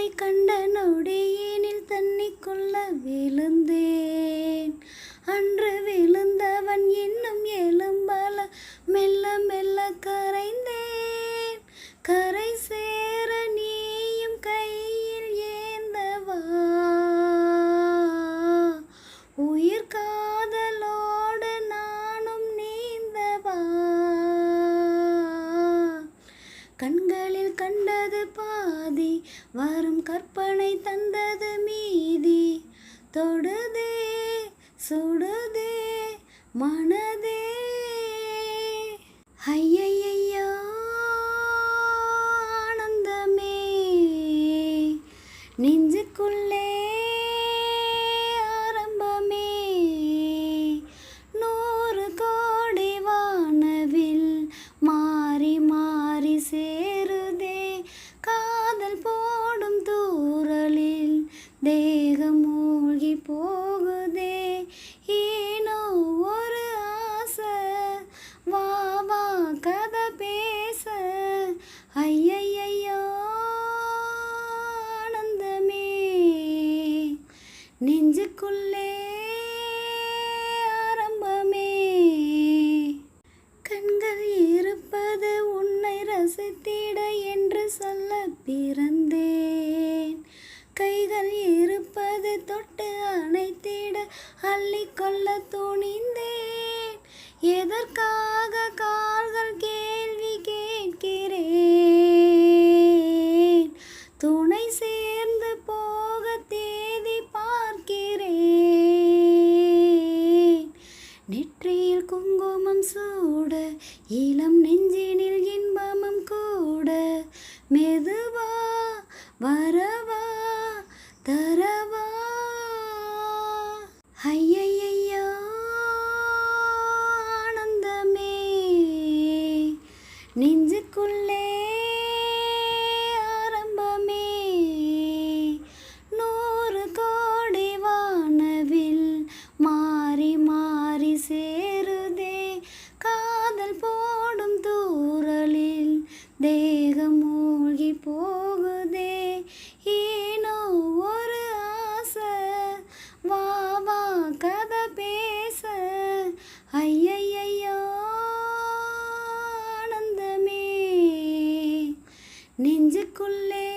உன்னை கண்ட நொடியினில் தண்ணிக்குள்ள விழுந்தேன். அன்று விழுந்தவன் இன்னும் எலும்பல மெல்ல மெல்ல கரைந்தேன். கரை சேர நீயும் கையில் ஏந்தவா, உயிர் காதலோடு நானும் நீந்தவா. கண்களில் கண்டது பாதி, வரும் கற்பனை தந்தது மீதி. தொடுதே சுடுதே மனதே. ஐயையோ ஆனந்தமே நெஞ்சுக்குள்ளே ஆரம்பமே. 100 கோடி வானவில் மாறி மாறி சேருதே. காதல் போடும் தூறலில் தேகம் மூழ்கி போகுதே. ஏனோ ஒரு ஆசை, வா வா கதை பேச. ஐயையோ ஆனந்தமே நெஞ்சுக்குள்ளே ஆரம்பமே. கண்கள் இருப்பது உன்னை ரசித்திட என்று சொல்ல பிறந்தேன். கைகள் இருப்பது தொட்டு அணைத்திட அள்ளிக்கொள்ள துணிந்தேன். எதற்காக கால்கள் கேள்வி கேட்கிறேன். துணை சேர்ந்து போக தேதி பார்க்கிறேன். நெற்றியில் குங்குமம் சூட, இளம் நெஞ்சினில் இன்பமும் கூட. மெதுவா வரவா தரவா. ஐயையோ ஆனந்தமே நெஞ்சுக்குள்ளே ஆரம்பமே. 100 கோடி வானவில் மாறி மாறி சேருதே. காதல் போடும் தூறலில் தேகம் மூழ்கி போகுதே. ஏனோ ஒரு ஆசை, வா வா கதை பேச. ஐயையோ ஆனந்தமே நெஞ்சுக்குள்ளே